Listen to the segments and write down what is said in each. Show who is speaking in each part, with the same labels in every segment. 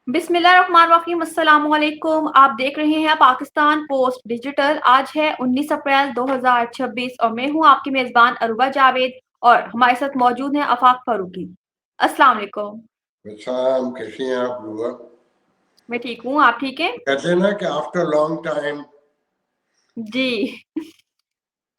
Speaker 1: बिस्मिल्लाहिर्रहमानिर्रहीम। अस्सलामु अलैकुम। आप देख रहे हैं पाकिस्तान पोस्ट डिजिटल। आज है 19 अप्रैल 2026 और मैं हूं आपकी मेजबान अरूबा जावेद और हमारे साथ मौजूद हैं आफाक फारूकी। अस्सलाम वालेकुम।
Speaker 2: शाम कैसी हैं आप लोग?
Speaker 1: मैं ठीक हूँ, आप ठीक हैं?
Speaker 2: कहते हैं ना कि आफ्टर लॉन्ग टाइम।
Speaker 1: जी।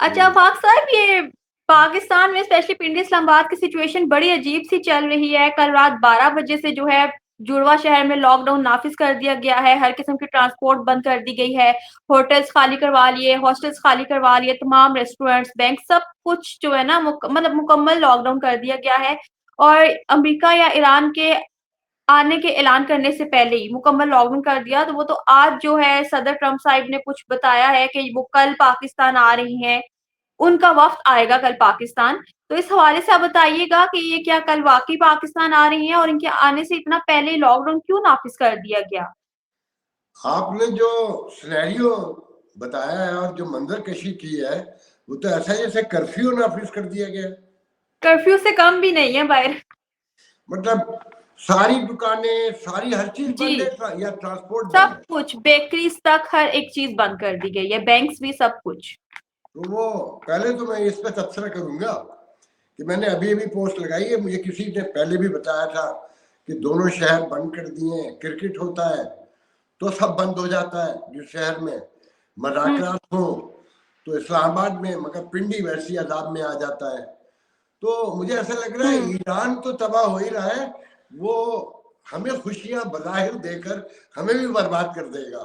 Speaker 1: अच्छा आफाक साहब, ये पाकिस्तान में स्पेशली पिंडी इस्लामाबाद की सिचुएशन बड़ी अजीब सी चल रही है। कल रात 12 बजे से जो है जुड़वा शहर में लॉकडाउन नाफिज कर दिया गया है। हर किस्म की ट्रांसपोर्ट बंद कर दी गई है। होटल्स खाली करवा लिए, हॉस्टल्स खाली करवा लिए, तमाम रेस्टोरेंट्स, बैंक, सब कुछ जो है ना मतलब मुकम्मल लॉकडाउन कर दिया गया है। और अमेरिका या ईरान के आने के ऐलान करने से पहले ही मुकम्मल लॉकडाउन कर दिया। तो वो तो आज जो है सदर ट्रंप साहिब ने कुछ बताया है कि वो कल पाकिस्तान आ रही हैं, उनका वफ्द आएगा कल पाकिस्तान। तो इस हवाले से आप बताइएगा कि ये क्या कल वाकई पाकिस्तान आ रही हैं और इनके आने से इतना पहले लॉकडाउन क्यों नाफिज कर दिया गया?
Speaker 2: आपने जो सिनेरियो बताया है और जो मंजर कशी की है वो तो ऐसा है जैसे कर्फ्यू नाफिज कर दिया गया।
Speaker 1: कर्फ्यू से कम भी नहीं है बाहर।
Speaker 2: मतलब सारी दुकानें, सारी हर चीज
Speaker 1: जी,
Speaker 2: बंद है या ट्रांसपोर्ट बंद
Speaker 1: सब
Speaker 2: है?
Speaker 1: कुछ, बेकरीज तक हर एक चीज बंद कर दी गई है, बैंक्स भी, सब कुछ।
Speaker 2: तो वो पहले तो मैं इस पर तबसरा करूंगा कि मैंने अभी अभी पोस्ट लगाई है, मुझे किसी ने पहले भी बताया था कि दोनों शहर बंद कर दिए हैं। क्रिकेट होता है तो सब बंद हो जाता है जिस शहर में मजाकरात हो, तो इस्लामाबाद में मगर पिंडी वैसी अदाब में आ जाता है। तो मुझे ऐसा लग रहा है ईरान तो तबाह हो ही रहा है, वो हमें खुशियां बज़ाहिर देकर हमें भी बर्बाद कर देगा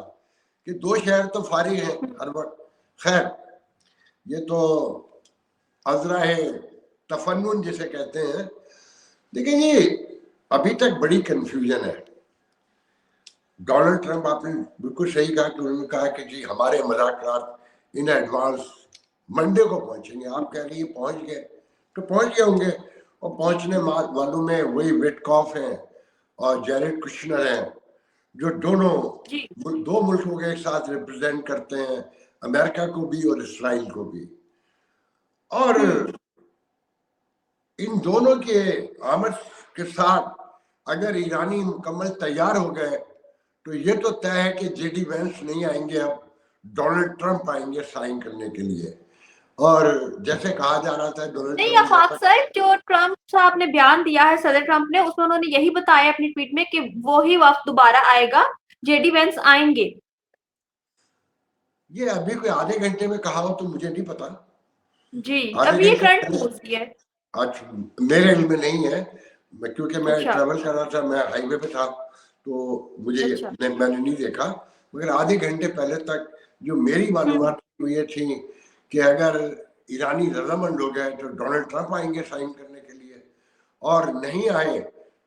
Speaker 2: कि दो शहर तो फारिग हैं हर वक्त। खैर, ये तो अजरा है तफन्नुन जिसे कहते हैं। देखिए, ये अभी तक बड़ी कंफ्यूजन है। डोनाल्ड ट्रंप, आपने बिल्कुल सही कहा कि उन्होंने कहा कि जी हमारे मुज़ाकरात इन एडवांस मंडे को पहुंचेंगे। आप कह रही पहुंच गए, तो पहुंच गए होंगे। और पहुंचने वालों में वही विटकॉफ हैं और जेरेड कुशनर हैं, जो दोनों दो मुल्कों के एक साथ रिप्रेजेंट करते हैं, अमेरिका को भी और इसराइल को भी। और इन दोनों के आमद के साथ अगर ईरानी मुकम्मल तैयार हो गए तो ये तो तय है कि जेडी वेंस नहीं आएंगे, अब डोनाल्ड ट्रंप आएंगे साइन करने के लिए। और जैसे कहा जा रहा था डोनाल्ड
Speaker 1: नहीं
Speaker 2: ट्रंप
Speaker 1: आफाक साहब, जो ट्रंप साहब ने बयान दिया है सदर ट्रंप ने, उसमें उन्होंने यही बताया अपनी ट्वीट में कि वो ही वक्त दोबारा आएगा, जेडी वेंस आएंगे।
Speaker 2: ये अभी कोई आधे घंटे में कहा हो तो मुझे नहीं पता।
Speaker 1: जी,
Speaker 2: आधे
Speaker 1: अभी ये
Speaker 2: घंटे
Speaker 1: करंट
Speaker 2: पहले
Speaker 1: न्यूज़ ही है।
Speaker 2: आज मेरे इल्म में नहीं है, क्योंकि मैं
Speaker 1: अच्छा।
Speaker 2: ट्रेवल कर रहा था, मैं हाईवे पे था, तो मुझे
Speaker 1: अच्छा।
Speaker 2: मैंने नहीं देखा। मगर आधे घंटे पहले तक जो मेरी मालूमात ये थी कि अगर ईरानी रजामंद हो गए तो डोनाल्ड ट्रंप आएंगे साइन करने के लिए, और नहीं आए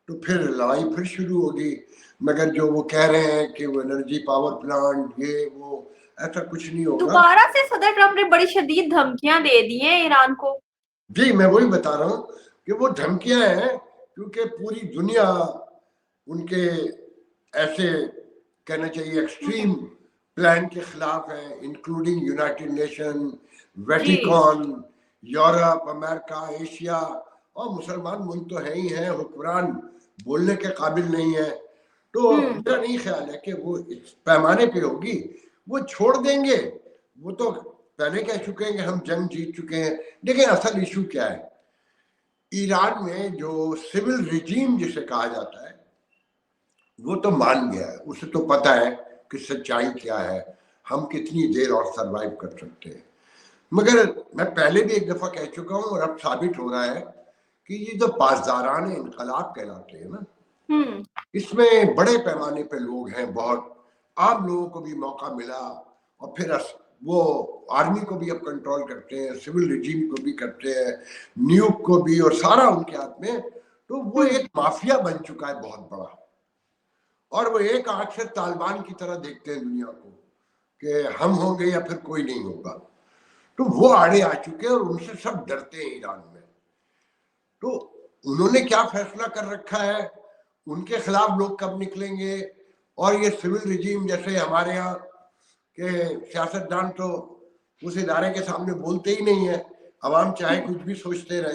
Speaker 2: तो फिर लड़ाई फिर शुरू होगी। मगर जो वो कह रहे हैं कि वो एनर्जी पावर प्लांट ये वो, ऐसा कुछ नहीं होगा।
Speaker 1: दोबारा से सदर ट्रंप ने बड़ी शदीद धमकियां दे दी हैं ईरान को।
Speaker 2: जी, मैं वही बता रहा हूँ कि वो धमकियां हैं क्योंकि पूरी दुनिया उनके ऐसे कहना चाहिए एक्सट्रीम प्लान के खिलाफ है, including United nation, Vatican, Europe, America, Asia, और मुसलमान मुल्क तो है ही हैं। हुक्मरान बोलने के काबिल नहीं है। तो मेरा नहीं ख्याल है कि वो इस पैमाने पे होगी। वो छोड़ देंगे, वो तो पहले कह चुके हैं कि हम जंग जीत चुके हैं। देखिए असल इशू क्या है, ईरान में जो सिविल रिजीम जिसे कहा जाता है वो तो मान गया है, उसे तो पता है कि सच्चाई क्या है, हम कितनी देर और सरवाइव कर सकते हैं। मगर मैं पहले भी एक दफा कह चुका हूं और अब साबित हो रहा है कि ये जो पासदारान इनकलाब कहलाते हैं ना, इसमें बड़े पैमाने पे लोग हैं, बहुत आम लोगों को भी मौका मिला, और फिर वो आर्मी को भी अब कंट्रोल करते हैं, सिविल रिजीम को भी करते हैं, न्यूक को भी, और सारा उनके हाथ में। तो वो एक माफिया बन चुका है बहुत बड़ा, और वो एक आंख से तालिबान की तरह देखते हैं दुनिया को कि हम होंगे या फिर कोई नहीं होगा। तो वो आड़े आ चुके हैं और उनसे सब डरते हैं ईरान में। तो उन्होंने क्या फैसला कर रखा है, उनके खिलाफ लोग कब निकलेंगे, और ये सिविल रिजीम जैसे हमारे यहाँ के सियासतदान तो उस इदारे के सामने बोलते ही नहीं है, अवाम चाहे कुछ भी सोचते रहे।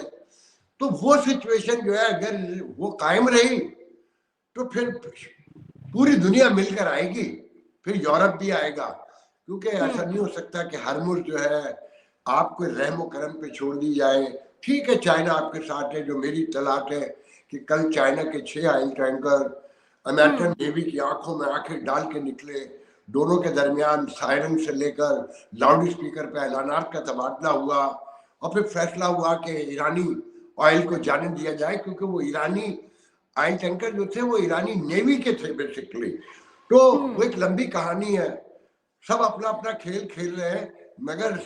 Speaker 2: तो वो सिचुएशन जो है अगर वो कायम रही तो फिर पूरी दुनिया मिलकर आएगी, फिर यूरोप भी आएगा, क्योंकि ऐसा नहीं हो सकता कि हरमुज जो है आपको रहमो करम पे छोड़ दी जाए। ठीक है, चाइना आपके साथ है, जो मेरी तलाश है कि कल चाइना के 6 ऑयल टैंकर अमेरिकन नेवी की आंखों में आंखें डाल के निकले, दोनों के दरमियान सायरन से लेकर लाउड स्पीकर पे ऐलानात का तबादला हुआ, और फिर फैसला हुआ कि ईरानी ऑयल को जाने दिया जाए, क्योंकि वो ईरानी ऑयल टैंकर जो थे वो ईरानी नेवी के थे बेसिकली। तो वो एक लंबी कहानी है, सब अपना अपना खेल खेल रहे हैं, मगर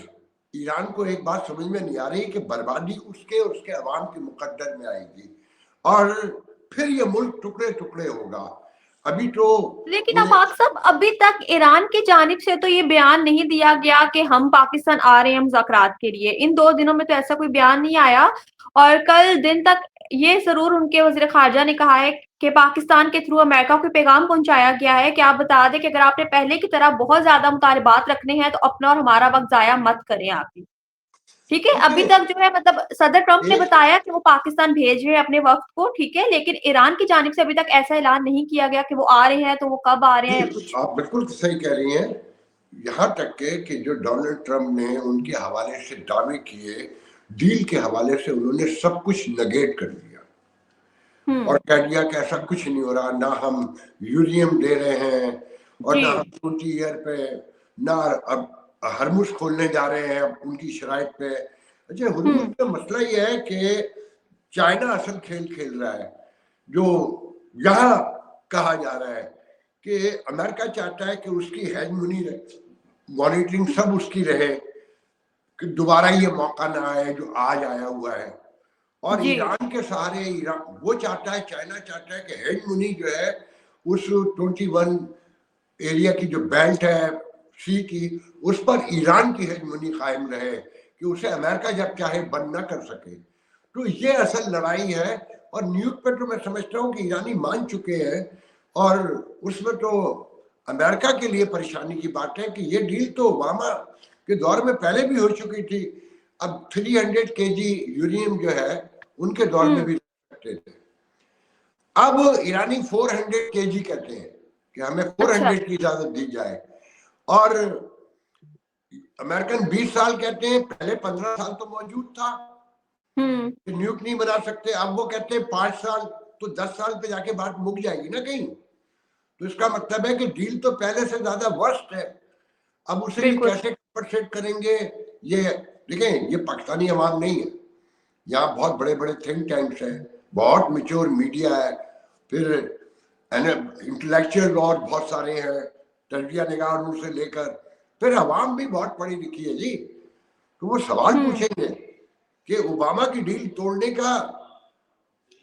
Speaker 2: ईरान को एक बात समझ में नहीं आ रही कि बर्बादी उसके और उसके अवाम के मुकद्दर में आएगी, और फिर ये मुल्क टुकड़े टुकड़े होगा। अभी तो
Speaker 1: लेकिन आफाक साहब, अभी तक ईरान की जानिब से तो ये बयान नहीं दिया गया कि हम पाकिस्तान आ रहे हैं मुज़ाकरात के लिए। इन 2 दिनों में तो ऐसा कोई बयान नहीं आया, और कल दिन तक ये जरूर उनके वज़ीर ख़ारजा ने कहा है कि पाकिस्तान के थ्रू अमेरिका को पैगाम पहुंचाया गया है कि आप बता दें कि अगर आपने पहले की तरह बहुत ज्यादा मुतालबात रखने हैं तो अपना और हमारा वक्त जाया मत करें आप भी। ठीक है, अभी तक जो है मतलब सदर ट्रंप ने बताया कि वो पाकिस्तान भेज रहे हैं अपने वक्त को, ठीक है, लेकिन ईरान की जानिब से अभी तक ऐसा ऐलान नहीं किया गया कि वो आ रहे हैं, तो वो कब आ रहे हैं या कुछ।
Speaker 2: आप बिल्कुल सही कह रही हैं। यहाँ तक के कि जो डोनाल्ड ट्रंप ने उनके हवाले से दावे किए, डील के हवाले से उन्होंने सब कुछ नेगेट कर दिया और कह दिया कि ऐसा कुछ नहीं हो रहा, ना हम यूरेनियम दे रहे हैं और ना हम 20 ईयर पे, ना अब हरमुज खोलने जा रहे हैं अब उनकी शराइत पे। अच्छा, हरमुज का मसला ये है कि चाइना असल खेल खेल रहा है, जो यहाँ कहा जा रहा है कि अमेरिका चाहता है कि उसकी हेजमनी मॉनिटरिंग सब उसकी रहे, कि दोबारा ये मौका ना आए जो आज आया हुआ है। और ईरान के सहारे ईरान वो चाहता है, चाइना चाहता है कि हेजमनी जो है उस 21 एरिया की जो बेल्ट है सी की, उस पर ईरान की हेजमनी कायम रहे, कि उसे अमेरिका जब चाहे बंद ना कर सके। तो ये असल लड़ाई है, और न्यूज़ पे तो मैं समझता हूँ कि ईरानी मान चुके हैं, और उसमें तो अमेरिका के लिए परेशानी की बात है कि ये डील तो ओबामा के दौर में पहले भी हो चुकी थी। अब 300 केजी यूरेनियम जो है उनके दौर में भी सकते थे। अब ईरानी 400 केजी कहते हैं कि हमें 400 की इजाजत दी जाए, और अमेरिकन 20 साल कहते हैं, पहले 15 साल तो मौजूद था न्यूक नहीं बना सकते। अब वो कहते हैं 5 साल, तो 10 साल पे जाके बात मुक जाएगी ना कहीं। तो इसका मतलब है कि डील तो पहले से ज्यादा वर्स्ट है। अब उसे ये कैसे कंपनसेट करेंगे, ये देखें, ये पाकिस्तानी अवाम नहीं है, यहाँ बहुत बड़े बड़े थिंक टैंक्स हैं, बहुत मैच्योर मीडिया है, फिर इंटेलेक्चुअल और बहुत सारे हैं, तर्बिया निगाह से लेकर, फिर अवाम भी बहुत पढ़ी लिखी है जी। तो वो सवाल पूछेंगे कि ओबामा की डील तोड़ने का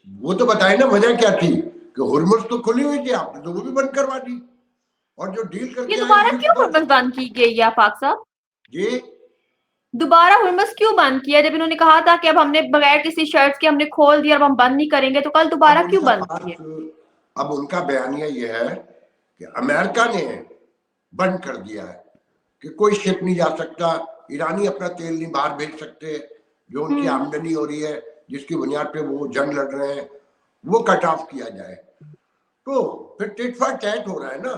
Speaker 2: वो तो बताए ना वजह क्या थी, कि हुरमुज तो खुली हुई थी, आपने तो वो भी बंद करवा दी, और जो डील करके
Speaker 1: ये दोबारा क्यों हुरमुज बंद की गई है आफाक साहब?
Speaker 2: जी,
Speaker 1: दोबारा हुरमुज क्यों बंद किया, जब इन्होंने कहा था कि अब हमने बगैर किसी शर्त के हमने खोल दिया, अब हम बंद नहीं करेंगे, तो कल दोबारा क्यों बंद किया?
Speaker 2: अब उनका बयानिया ये है कि अमेरिका ने बंद कर दिया है कि कोई शिप नहीं जा सकता, ईरानी अपना तेल नहीं बाहर भेज सकते, जो उनकी आमदनी हो रही है जिसकी बुनियाद पे वो जंग लड़ रहे हैं, वो कट ऑफ किया जाए। तो फिर टिट फॉर टैट हो रहा है ना।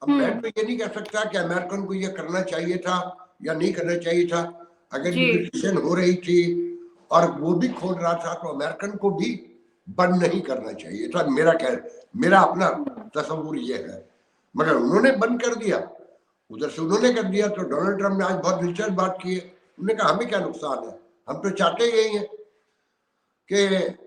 Speaker 2: अब मैं तो ये नहीं कह सकता कि अमेरिकन को ये करना चाहिए था या नहीं करना चाहिए था। अगर ये डिसीजन हो रही थी और वो भी खोल रहा था, तो अमेरिकन को भी बंद नहीं करना चाहिए था, मेरा अपना तस्वुर ये है। मगर उन्होंने बंद कर दिया, उधर से उन्होंने कर दिया। तो डोनाल्ड ट्रंप ने आज बहुत दिलचस्प बात की है, उन्होंने कहा हमें क्या नुकसान है, हम तो चाहते यही है कि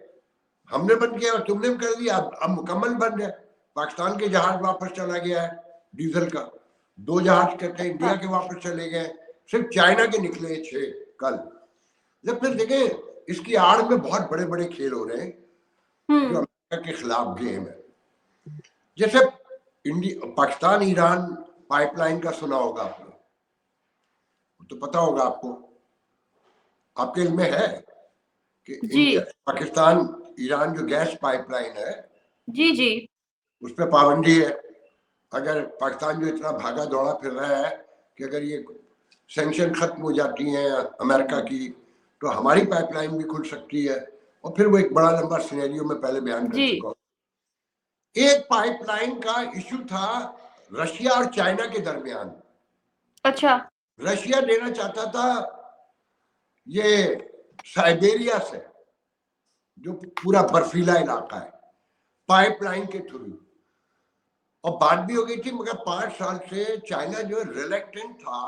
Speaker 2: हमने बंद किया, तुमने भी कर दिया, अब मुकम्मल बंद है। पाकिस्तान के जहाज वापस चला गया है डीजल का, 2 जहाज कहते हैं इंडिया के वापस चले गए, सिर्फ चाइना के निकले 6 कल। जब फिर देखें, इसकी आड़ में बहुत बड़े बड़े खेल हो रहे हैं जो अमेरिका के खिलाफ गेम है। जैसे पाकिस्तान ईरान पाइपलाइन का सुना होगा आपने, तो पता होगा आपको, आपके इल्म में है कि पाकिस्तान ईरान जो गैस पाइपलाइन है
Speaker 1: जी
Speaker 2: उस पर पाबंदी है। अगर पाकिस्तान जो इतना भागा दौड़ा फिर रहा है कि अगर ये सैंक्शन खत्म हो जाती हैं अमेरिका की, तो हमारी पाइपलाइन भी खुल सकती है। और फिर वो एक बड़ा लंबा सिनेरियो में पहले बयान कर चुका हूँ। एक पाइपलाइन का इश्यू था रशिया और चाइना के दरमियान।
Speaker 1: अच्छा।
Speaker 2: रशिया लेना चाहता था ये साइबेरिया से, जो पूरा बर्फीला इलाका है, पाइपलाइन के थ्रू, और बात भी हो गई थी, मगर 5 साल से चाइना जो है रिलेक्टेंट था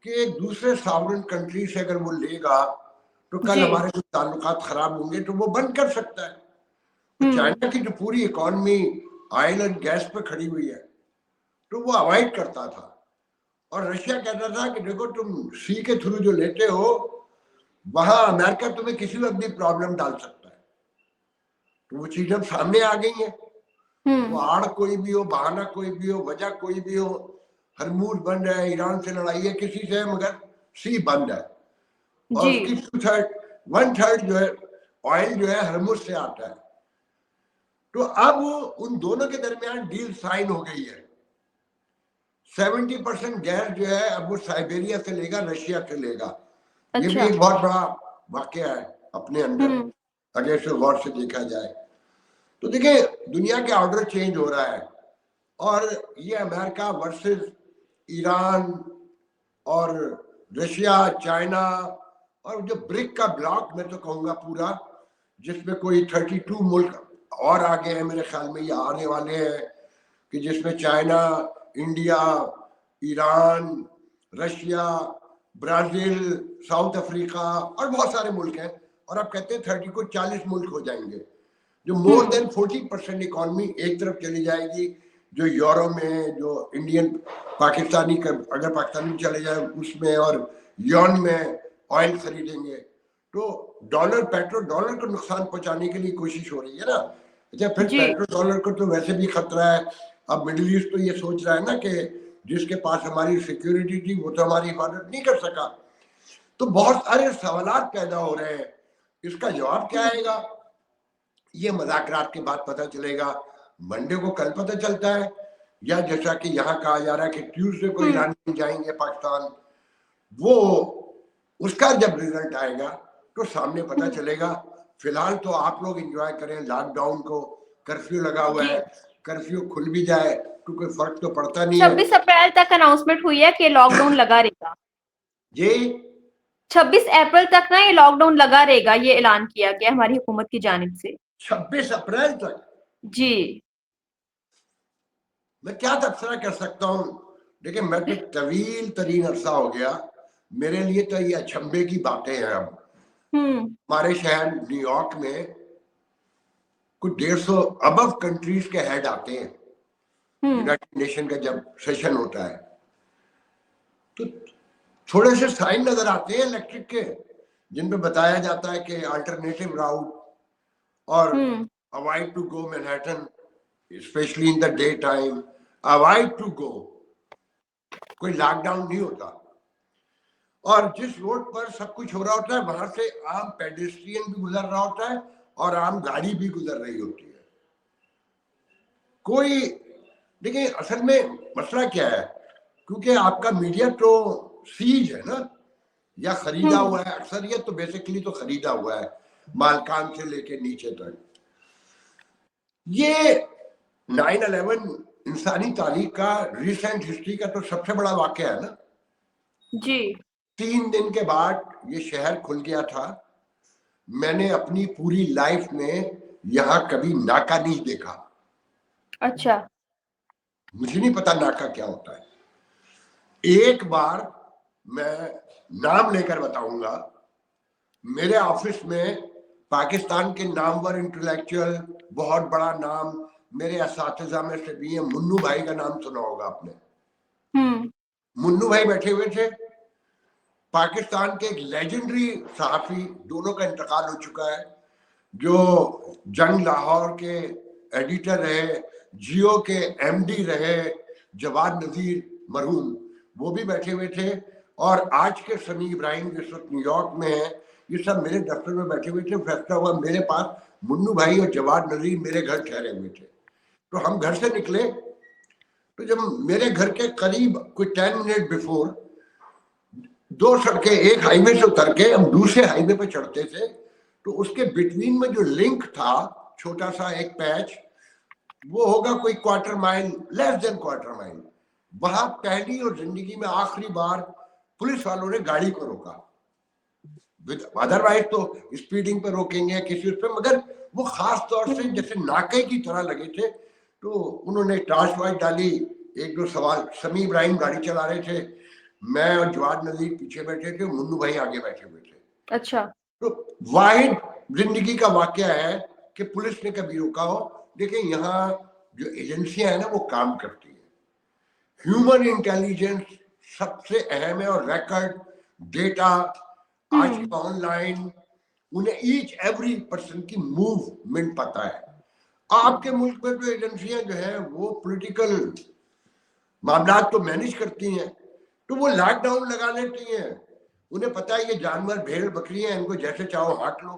Speaker 2: कि एक दूसरे सॉवरेन कंट्री से अगर वो लेगा तो कल
Speaker 1: जी।
Speaker 2: हमारे कुछ ताल्लुकात खराब होंगे तो वो बंद कर सकता है। तो चाइना की जो पूरी इकोनॉमी ऑयल एंड गैस पे खड़ी हुई है, तो वो अवॉइड करता था। और रशिया कहता था कि देखो तुम सी के थ्रू जो लेते हो, वहां अमेरिका तुम्हें किसी वक्त भी प्रॉब्लम डाल सकता है। तो वो चीज अब सामने आ गई है। वो आड़ कोई भी हो, बहाना कोई भी हो, वजह कोई भी हो, हरमूज बंद है, ईरान से लड़ाई है किसी से, मगर सी बंद है। और
Speaker 1: जी।
Speaker 2: उसकी 1/3 जो है ऑयल जो है हरमुज से आता है। तो अब उन दोनों के दरमियान डील साइन हो गई है। 70% गैस जो है अब वो साइबेरिया से लेगा, रशिया से लेगा। ये भी
Speaker 1: अच्छा।
Speaker 2: एक बहुत बड़ा वाकया है अपने अंदर, अगर इसे गौर से देखा जाए तो। देखिए दुनिया के ऑर्डर चेंज हो रहा है, और ये अमेरिका वर्सेस ईरान और रशिया, चाइना, और जो ब्रिक का ब्लॉक मैं तो कहूंगा पूरा, जिसमें कोई 32 मुल्क और आगे हैं मेरे ख्याल में, ये आने वाले हैं, कि जिसमें China, India, Iran, Russia, Brazil, south Africa और बहुत सारे मुल्क हैं। और अब कहते हैं 30 को 40 मुल्क हो जाएंगे, जो मोर देन 40% इकोनॉमी एक तरफ चली जाएगी, जो यूरो में, जो इंडियन पाकिस्तानी का, अगर पाकिस्तानी चले जाए उसमें, और यॉन में ऑयल खरीदेंगे। तो डॉलर, पेट्रोल डॉलर को नुकसान पहुंचाने के लिए कोशिश हो रही है ना। अच्छा, फिर पेट्रोल डॉलर को तो वैसे भी खतरा है। अब मिडिल ईस्ट तो ये सोच रहा है ना कि जिसके पास हमारी सिक्योरिटी थी वो तो हमारी हिफाजत नहीं कर सका। तो बहुत सारे सवालात पैदा हो रहे हैं, इसका जवाब क्या आएगा ये मुज़ाकरात के बाद पता चलेगा। मंडे को कल पता चलता है, या जैसा कि यहाँ कहा जा रहा है कि ट्यूसडे को ईरानी जाएंगे पाकिस्तान। वो उसका जब रिजल्ट आएगा तो सामने पता चलेगा। फिलहाल तो आप लोग एंजॉय करें लॉकडाउन को, कर्फ्यू लगा हुआ है, कर्फ्यू खुल भी जाए तो कोई फर्क तो पड़ता नहीं है।
Speaker 1: 26 अप्रैल तक अनाउंसमेंट हुई है कि लॉकडाउन लगा रहेगा।
Speaker 2: जी,
Speaker 1: 26 अप्रैल तक ना ये लॉकडाउन लगा रहेगा, ये ऐलान किया गया हमारी हुकूमत की जानिब से।
Speaker 2: 26 अप्रैल तक?
Speaker 1: जी।
Speaker 2: मैं क्या तबसरा कर सकता हूँ। देखिए मैं तो तवील तरीन अरसा हो गया, मेरे लिए तो ये अचंभे की बातें हैं। अब हमारे शहर न्यूयॉर्क में कुछ 150 अबव कंट्रीज के हेड आते हैं, यूनाइटेड नेशन का जब सेशन होता है, तो थोड़े से साइन नजर आते हैं इलेक्ट्रिक के, जिनमें बताया जाता है कि अल्टरनेटिव राउट, और avoid to go Manhattan specially in the day time, avoid to go. कोई लॉकडाउन नहीं होता, और जिस रोड पर सब कुछ हो रहा होता है वहां से आम पेडेस्ट्रियन भी गुजर रहा होता है और आम गाड़ी भी गुजर रही होती है। कोई, देखिए असल में मसला क्या है, क्योंकि आपका मीडिया तो सीज है ना, या खरीदा हुआ है, अक्सरियत तो बेसिकली तो खरीदा हुआ है, मालकान से लेके नीचे तक। ये 9/11 इंसानी तारीख का, रिसेंट हिस्ट्री का तो सबसे बड़ा वाकया है ना
Speaker 1: जी।
Speaker 2: 3 दिन के बाद ये शहर खुल गया था। मैंने अपनी पूरी लाइफ में यहाँ कभी नाका नहीं देखा।
Speaker 1: अच्छा।
Speaker 2: मुझे नहीं पता नाका क्या होता है। एक बार मैं नाम लेकर बताऊंगा, मेरे ऑफिस में पाकिस्तान के नामवर इंटेलेक्चुअल, बहुत बड़ा नाम, मेरे असातिज़ा में से भी है, मुन्नू भाई का नाम सुना होगा आपने। मुन्नू भाई बैठे हुए थे। पाकिस्तान के एक लेजेंडरी सहाफी, दोनों का इंतकाल हो चुका है, जो जंग लाहौर के एडिटर रहे, जियो के एमडी रहे, जवाद नजीर मरहूम, वो भी बैठे हुए थे। और आज के सनी इब्राहिम जिस वक्त न्यूयॉर्क में है, ये सब मेरे दफ्तर में बैठे हुए थे। फैसला हुआ मेरे पास, मुन्नू भाई और जवाद नजीर मेरे घर ठहरे हुए थे। तो हम घर से निकले, तो जब मेरे घर के करीब कोई 10 मिनट बिफोर 2 सड़कें, एक हाईवे से उतर के हम दूसरे हाईवे पे चढ़ते थे, तो उसके बिटवीन में जो लिंक था, छोटा सा एक पैच, वो होगा कोई quarter mile, less than quarter mile. वहां पहली और जिंदगी में आखिरी बार पुलिस वालों ने गाड़ी को रोका। अदरवाइज तो स्पीडिंग पे रोकेंगे किसी उस पे, मगर वो खास तौर से जैसे नाके की तरह लगे थे। तो उन्होंने टॉर्च वाइट डाली, एक दो सवाल, समी इब्राहिम गाड़ी चला रहे थे, मैं और जवाद नजीर पीछे बैठे थे, मुन्नू भाई आगे बैठे हुए थे।
Speaker 1: अच्छा।
Speaker 2: तो वाहिद जिंदगी का वाकया है कि पुलिस ने कभी रोका हो। देखिए यहाँ जो एजेंसियां हैं ना वो काम करती है, ह्यूमन इंटेलिजेंस सबसे अहम है, और रिकॉर्ड डेटा आज के ऑनलाइन उन्हें ईच एवरी पर्सन की मूवमेंट पता है। आपके मुल्क में जो एजेंसियां जो है वो पॉलिटिकल मामला तो मैनेज करती हैं, तो वो लॉकडाउन लगा लेती हैं। उन्हें पता है ये जानवर भेड़ बकरी हैं, इनको जैसे चाहो हाट लो।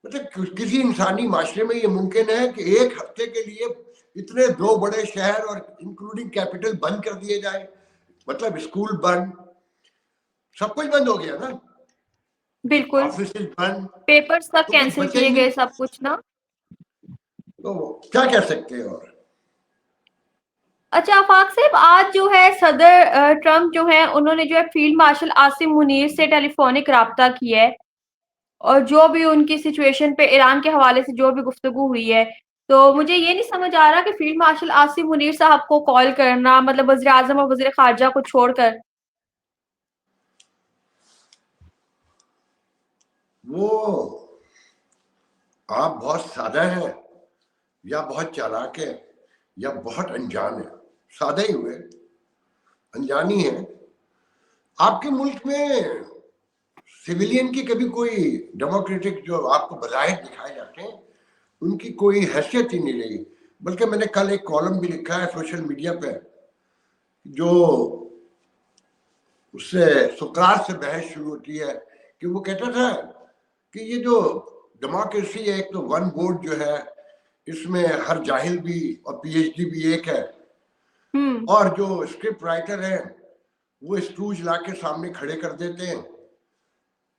Speaker 2: मतलब किसी इंसानी माशरे में ये मुमकिन है कि एक हफ्ते के लिए इतने दो बड़े शहर और इंक्लूडिंग कैपिटल बंद कर दिए जाए? मतलब स्कूल बंद, सब कुछ बंद हो गया ना,
Speaker 1: बिल्कुल,
Speaker 2: ऑफिस बंद,
Speaker 1: पेपर्स तक
Speaker 2: तो कुछ
Speaker 1: कैंसिल
Speaker 2: बचे ही
Speaker 1: किए
Speaker 2: नहीं।
Speaker 1: गए, सब कुछ ना।
Speaker 2: तो क्या कह सकते हैं? और
Speaker 1: अच्छा आफाक साहब, आज जो है सदर ट्रम्प जो है उन्होंने जो है फील्ड मार्शल आसिम मुनीर से टेलीफोनिक राब्ता किया है, और जो भी उनकी सिचुएशन पे ईरान के हवाले से जो भी गुफ्तगू हुई है, तो मुझे ये नहीं समझ आ रहा कि फील्ड मार्शल आसिम मुनीर साहब को कॉल करना, मतलब वज़ीर आज़म और वज़ीर ख़ारजा को छोड़कर।
Speaker 2: वो आप बहुत सादा हैं या बहुत चालाक है या बहुत अनजान है। सादा ही हुए, अनजानी है। आपके मुल्क में सिविलियन की कभी कोई डेमोक्रेटिक जो आपको बज़ाहिर दिखाए जाते हैं उनकी कोई हैसियत ही नहीं रही। बल्कि मैंने कल एक कॉलम भी लिखा है सोशल मीडिया पे, जो उससे सुकरात से बहस शुरू होती है कि वो कहता था कि ये जो डेमोक्रेसी है, एक तो वन बोर्ड जो है इसमें हर जाहिल भी और पीएचडी भी एक है, और जो स्क्रिप्ट राइटर है वो स्टूज ला के सामने खड़े कर देते हैं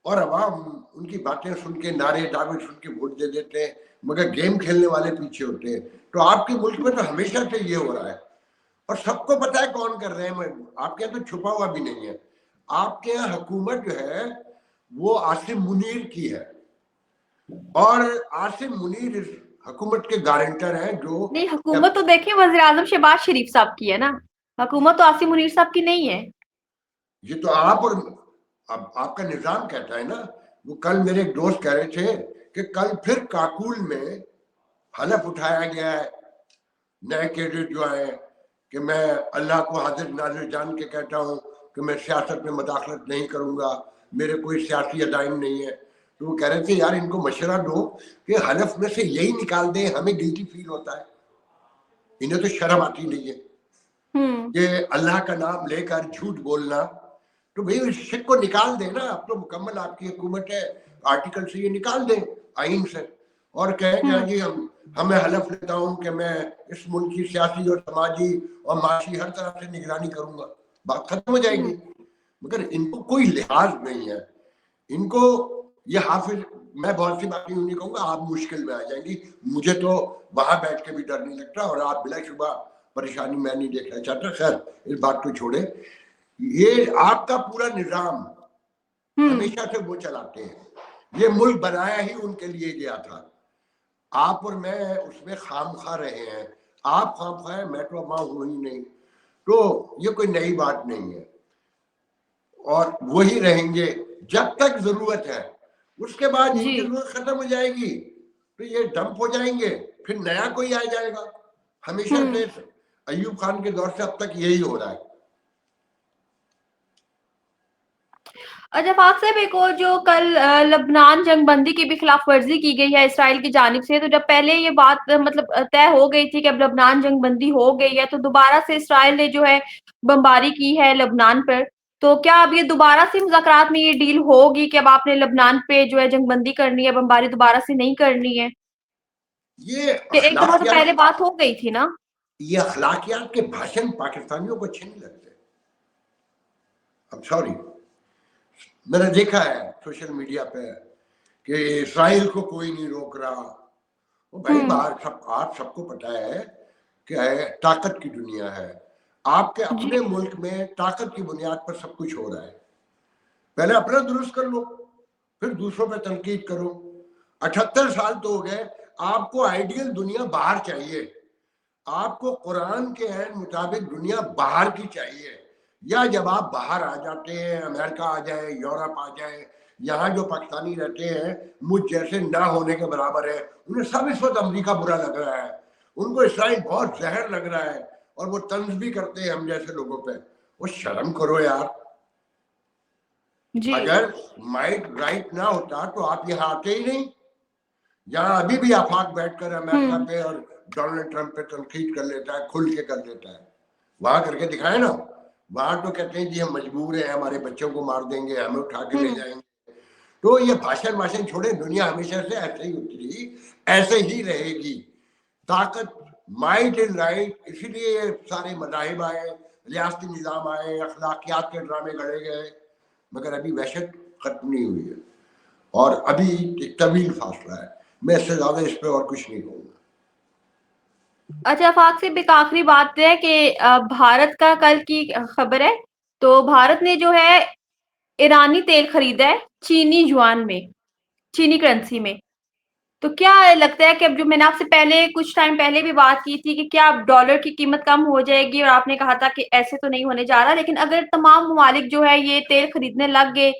Speaker 2: और अवाम उनकी बातें सुन के, नारे दावे सुन के वोट दे देते हैं, मगर गेम खेलने वाले पीछे होते हैं। तो आपके मुल्क में तो हमेशा से ये हो रहा है, और सबको पता है कौन कर रहे हैं। आपके यहाँ तो छुपा हुआ भी नहीं है। आपके यहाँ हुकूमत जो है वो आसिम मुनीर की है, और आसिम मुनीर इस हुकूमत के गारंटर हैं। जो
Speaker 1: नहीं, हुकूमत तो देखिए वज़ीर आज़म शहबाज शरीफ साहब की है ना, हुकूमत तो आसिम मुनीर साहब की नहीं है।
Speaker 2: ये तो आप और अब आपका निजाम कहता है ना। वो कल मेरे एक दोस्त कह रहे थे कि कल फिर काकुल में हलफ उठाया गया है, नए कैडेट जो आए, कि मैं अल्लाह को हाजिर नाजिर जान के कहता हूँ कि मैं सियासत में मदाखलत नहीं करूंगा, मेरे कोई सियासी अदाइम नहीं है। तो वो कह रहे थे यार इनको मशवरा दो कि हलफ में से यही निकाल दें, हमें गिल्टी फील होता है, इन्हें तो शर्म आती नहीं है कि अल्लाह का नाम लेकर झूठ बोलना। तो भाई इस शिक को निकाल देना। अब तो मुकम्मल आपकी हुकूमत है, आर्टिकल से ये निकाल दें, आइन से, और कहें कि हाँ जी हमें हलफ लेता हूं कि मैं इस मुल्क की सियासी और समाजी और माशी हर तरह से निगरानी करूंगा, बात खत्म हो जाएगी। मगर इनको कोई लिहाज नहीं है। इनको ये हाफिज, मैं बहुत सी बातें नहीं कहूंगा, आप मुश्किल में आ जाएंगी। मुझे तो वहां बैठ के भी डर नहीं लगता, और आप बिलाशुबा परेशानी मैं नहीं देखना चाहता। खैर इस बात को छोड़े, ये आपका पूरा निजाम हमेशा से वो चलाते हैं। ये मुल्क बनाया ही उनके लिए गया था। आप और मैं उसमें खामखा रहे हैं। आप खामखा है, मैं तो मां हूं ही नहीं। तो ये कोई नई बात नहीं है, और वही रहेंगे जब तक जरूरत है। उसके बाद
Speaker 1: जी।
Speaker 2: इनकी जरूरत खत्म हो जाएगी तो ये डंप हो जाएंगे, फिर नया कोई आ जाएगा। हमेशा से अयूब खान के दौर से अब तक यही हो रहा है।
Speaker 1: अच्छा पाक साहब, एक और जो कल लबनान जंगबंदी की भी खिलाफ वर्जी की गई है इसराइल की जानिब से, तो जब पहले ये बात मतलब तय हो गई थी कि अब लबनान जंगबंदी हो गई है, तो दोबारा से इसराइल ने जो है बमबारी की है लबनान पर। तो क्या अब ये दोबारा से मुज़ाकरात में ये डील होगी कि अब आपने लबनान पे जो है जंगबंदी करनी है, बमबारी दोबारा से नहीं करनी है?
Speaker 2: ये
Speaker 1: कि एक दफा तो पहले
Speaker 2: अखलाकियात,
Speaker 1: बात हो गई थी ना।
Speaker 2: ये अखलाकियात के भाषण पाकिस्तानियों को अच्छे नहीं लगते। अब सॉरी, मैंने देखा है सोशल मीडिया पे कि इसराइल को कोई नहीं रोक रहा, वो भाई बाहर सब आप सबको पता है कि ताकत की दुनिया है। आपके अपने मुल्क में ताकत की बुनियाद पर सब कुछ हो रहा है। पहले अपना दुरुस्त कर लो, फिर दूसरों पे तनकीद करो। 78 साल तो हो गए, आपको आइडियल दुनिया बाहर चाहिए, आपको कुरान के ऐन मुताबिक दुनिया बाहर की चाहिए। या जब आप बाहर आ जाते हैं, अमेरिका आ जाए, यूरोप आ जाए, यहाँ जो पाकिस्तानी रहते हैं मुझ जैसे ना होने के बराबर है, उन्हें सब इस वक्त अमरीका बुरा लग रहा है, उनको इसराइल बहुत जहर लग रहा है, और वो तंज भी करते हैं हम जैसे लोगों पे। वो शर्म करो यार।
Speaker 1: जी।
Speaker 2: अगर माइंड राइट ना होता तो आप यहाँ आते ही नहीं। यहाँ अभी भी आफाक बैठकर अमेरिका पे और डोनाल्ड ट्रंप पे तनकीद कर लेता है, खुल के कर लेता है। वहां करके दिखाए ना। वहां तो कहते हैं जी हम मजबूर हैं, हमारे बच्चों को मार देंगे, हमें उठा के ले जाएंगे। तो ये भाषण छोड़े, दुनिया हमेशा से ऐसे ही उतरी, ऐसे ही रहेगी। ताकत माइट एंड राइट, इसीलिए ये सारे मज़ाहिब आए, रियासती निज़ाम आए, अखलाकियात के ड्रामे गढ़े गए, मगर अभी वहशत खत्म नहीं हुई है और अभी एक तवील फासला है। मैं इससे ज्यादा इस पे और कुछ नहीं कहूंगा।
Speaker 1: अच्छा, आफाक से एक आखिरी बात है कि भारत का कल की खबर है, तो भारत ने जो है ईरानी तेल खरीदा है चीनी युआन में, चीनी करेंसी में। तो क्या लगता है कि अब जो मैंने आपसे पहले कुछ टाइम पहले भी बात की थी कि क्या अब डॉलर की कीमत कम हो जाएगी, और आपने कहा था कि ऐसे तो नहीं होने जा रहा, लेकिन अगर तमाम ममालिक जो है ये तेल खरीदने लग गए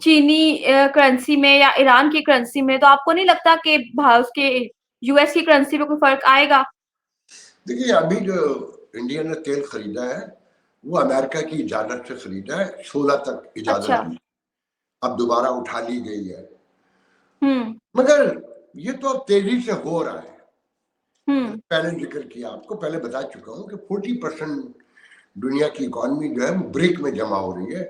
Speaker 1: चीनी करेंसी में या ईरान की करेंसी में, तो आपको नहीं लगता कि उसके यूएस की करेंसी में कोई फर्क आएगा?
Speaker 2: देखिए, अभी जो इंडिया ने तेल खरीदा है वो अमेरिका की इजाजत से खरीदा है, 16 तक इजाजत
Speaker 1: अच्छा।
Speaker 2: दी, अब दोबारा उठा ली गई है।
Speaker 1: हम्म।
Speaker 2: मगर ये तो अब तेजी से हो रहा है। पहले जिक्र किया, आपको पहले बता चुका हूं कि 40% दुनिया की इकॉनमी जो है वो ब्रिक में जमा हो रही है।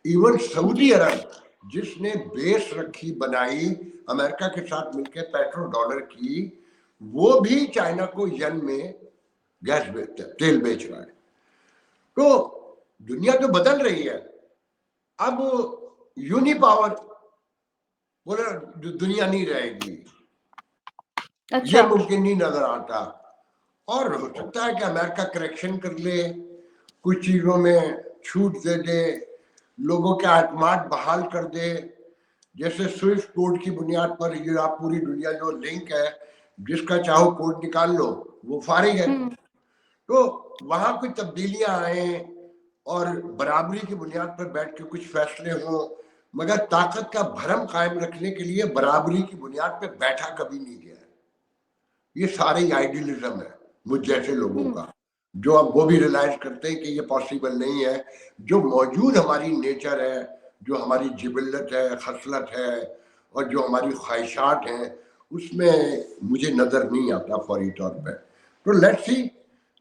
Speaker 2: इवन सऊदी अरब जिसने बेस रखी बनाई अमेरिका के साथ मिलकर पेट्रो डॉलर की, वो भी चाइना को यन में गैस बेचता है, तेल बेच रहा है। तो दुनिया तो बदल रही है। अब यूनी पावर बोले दुनिया नहीं रहेगी,
Speaker 1: अच्छा।
Speaker 2: ये मुमकिन नहीं नजर आता। और हो सकता है कि अमेरिका करेक्शन कर ले, कुछ चीजों में छूट दे दे, लोगों के आत्मात बहाल कर दे। जैसे स्विफ्ट कोड की बुनियाद पर ये आप पूरी दुनिया जो लिंक है, जिसका चाहो कोड निकाल लो, वो फारिग है। तो वहां कुछ तब्दीलियां आए और बराबरी की बुनियाद पर बैठ के कुछ फैसले हों, मगर ताकत का भरम कायम रखने के लिए बराबरी की बुनियाद पर बैठा कभी नहीं गया। ये सारे आइडियलिज्म है मुझ जैसे लोगों का, जो अब वो भी रियलाइज करते हैं कि ये पॉसिबल नहीं है। जो मौजूद हमारी नेचर है, जो हमारी जिबिल्लत है, खसलत है, और जो हमारी ख्वाहिशात हैं, उसमें मुझे नजर नहीं आता फौरी तौर पे। तो लेट्स सी,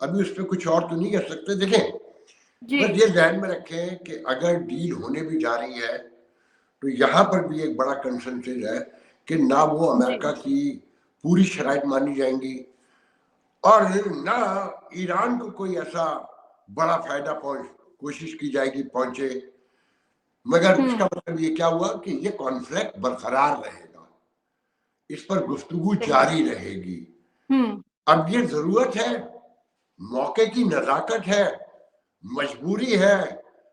Speaker 2: अभी उस पर कुछ और तो नहीं कर सकते। देखें, बस ये ध्यान में रखें कि अगर डील होने भी जा रही है तो यहाँ पर भी एक बड़ा कंसेंसस है कि ना वो अमेरिका की पूरी शराइत मानी जाएंगी और ना ईरान को कोई ऐसा बड़ा फायदा कोशिश की जाएगी पहुंचे। मगर इसका मतलब ये क्या हुआ कि ये कॉन्फ्लिक्ट बरकरार रहेगा, इस पर गुफ्तगू जारी रहेगी। अब ये जरूरत है, मौके की नजाकत है, मजबूरी है,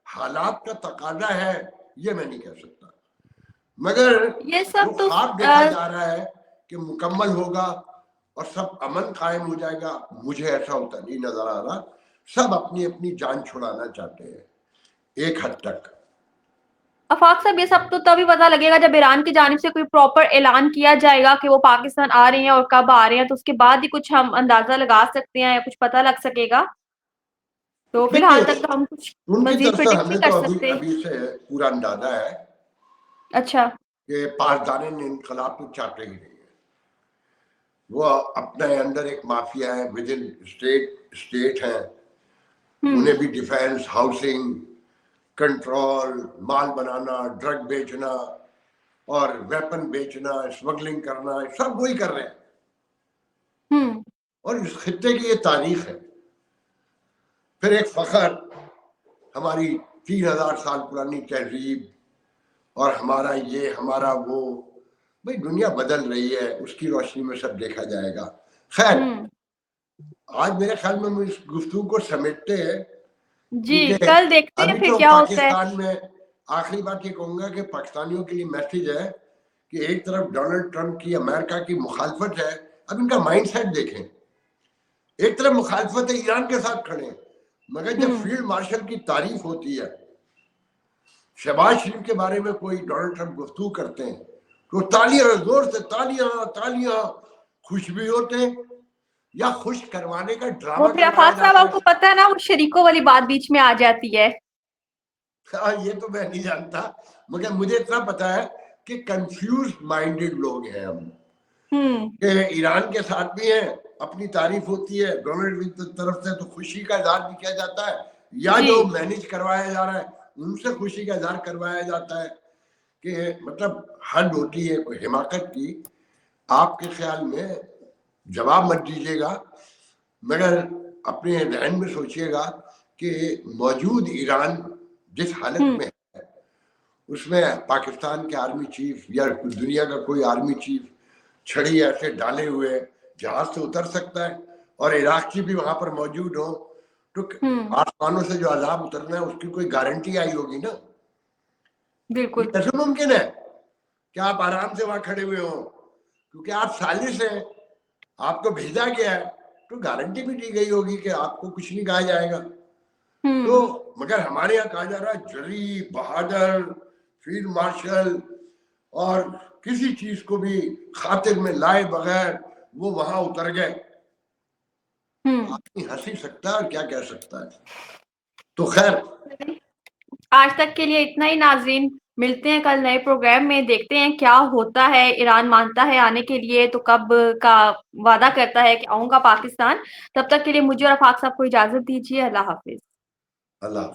Speaker 2: हालात का तकाजा है, ये मैं नहीं कह सकता। मगर
Speaker 1: ये सब
Speaker 2: जो
Speaker 1: तो
Speaker 2: ख्वाब देखा जा रहा है कि मुकम्मल होगा और सब अमन कायम हो जाएगा, मुझे ऐसा होता नहीं नजर आ रहा। सब अपनी अपनी जान छुड़ाना चाहते हैं एक हद तक।
Speaker 1: आफाक साहब, ये सब तो तभी पता लगेगा जब ईरान की जानिब से कोई प्रॉपर ऐलान किया जाएगा कि वो पाकिस्तान आ रहे हैं और कब आ रहे हैं, तो उसके बाद ही कुछ हम अंदाजा लगा सकते हैं या कुछ पता लग सकेगा। तो
Speaker 2: देखिए,
Speaker 1: फिलहाल तक तो हम कुछ
Speaker 2: उनकी
Speaker 1: मजीद
Speaker 2: तरफ से
Speaker 1: प्रिडिक्ट नहीं
Speaker 2: हमें
Speaker 1: कर
Speaker 2: तो
Speaker 1: सकते।
Speaker 2: अभी से पूरा अंदाजा है
Speaker 1: अच्छा।
Speaker 2: कि पासदार इनकलाब तो चाहते ही नहीं है। वो अपने अंदर एक माफिया है, विद इन स्टेट है, उन्हें भी डिफेंस, हाउसिंग, कंट्रोल, माल बनाना, ड्रग बेचना और वेपन बेचना, स्मगलिंग करना, सब वही कर रहे हैं। और इस खित्ते की ये तारीख है। फिर एक फखर, हमारी 3000 साल पुरानी तहजीब और हमारा ये हमारा वो, भाई दुनिया बदल रही है, उसकी रोशनी में सब देखा जाएगा। खैर, आज मेरे ख्याल में हम इस गुफ्तगू को समेटते हैं,
Speaker 1: जी,
Speaker 2: क्योंकि
Speaker 1: कल देखते हैं
Speaker 2: अभी
Speaker 1: फिर
Speaker 2: तो
Speaker 1: क्या होता है।
Speaker 2: पाकिस्तान में आखिरी बात ये कहूंगा कि पाकिस्तानियों के लिए मैसेज है कि एक तरफ डोनाल्ड ट्रंप की, अमेरिका की मुखालफत है, अब इनका माइंडसेट देखें। एक तरफ मुखालफत है, ईरान के साथ खड़े, मगर जब फील्ड मार्शल की तारीफ होती है, शहबाज शरीफ के बारे में कोई डोनाल्ड ट्रंप गुफ्तगू करते हैं, तो तालियां, जोर से तालियां तालियां, खुश भी होते हैं या खुश करवाने का
Speaker 1: वो
Speaker 2: ड्रामा
Speaker 1: फिर
Speaker 2: करवाया
Speaker 1: आफाक साहब,
Speaker 2: जाता
Speaker 1: आपको
Speaker 2: है।
Speaker 1: पता है ना, वो शरीकों वाली बात बीच में आ जाती है।
Speaker 2: हाँ, ये तो मैं नहीं जानता, मगर मुझे इतना पता है कि कंफ्यूज माइंडेड लोग हैं हम, कि ईरान के साथ भी हैं, अपनी तारीफ होती है, डोनाल्ड ट्रंप की तरफ से तो खुशी का इजहार भी किया जाता है, या
Speaker 1: जी।
Speaker 2: जो मैनेज करवाया जा रहा है उनसे खुशी का इजहार करवाया जाता है, कि मतलब हद होती है कोई हिमाकत की। आपके ख्याल में जवाब मत दीजिएगा, मगर अपने जहन में सोचिएगा कि मौजूद ईरान जिस हालत में है, उसमें पाकिस्तान के आर्मी चीफ या दुनिया का कोई आर्मी चीफ छड़ी ऐसे डाले हुए जहाज से उतर सकता है, और इराक भी वहां पर मौजूद हो, तो आसमानों से जो अजाब उतरना है उसकी कोई गारंटी आई होगी ना।
Speaker 1: बिल्कुल।
Speaker 2: ये कैसे मुमकिन है कि आप आराम से वहां खड़े हुए हो, क्योंकि आप साजिश हैं, आपको भेजा गया है, तो गारंटी भी दी गई होगी कि आपको कुछ नहीं कहा जाएगा। तो मगर हमारे यहाँ कहा जा रहा है जरी बहादुर फील्ड मार्शल, और किसी चीज को भी खातिर में लाए बगैर वो वहां उतर गए। आदमी हंस ही सकता है और क्या कह सकता है। तो खैर,
Speaker 1: आज तक के लिए इतना ही नाज़रीन, मिलते हैं कल नए प्रोग्राम में, देखते हैं क्या होता है। ईरान मानता है आने के लिए तो कब का वादा करता है कि आऊँगा पाकिस्तान। तब तक के लिए मुझे और आफाक साहब को इजाज़त दीजिए। अल्लाह हाफ़िज़।
Speaker 2: अल्लाह हाफ़िज़।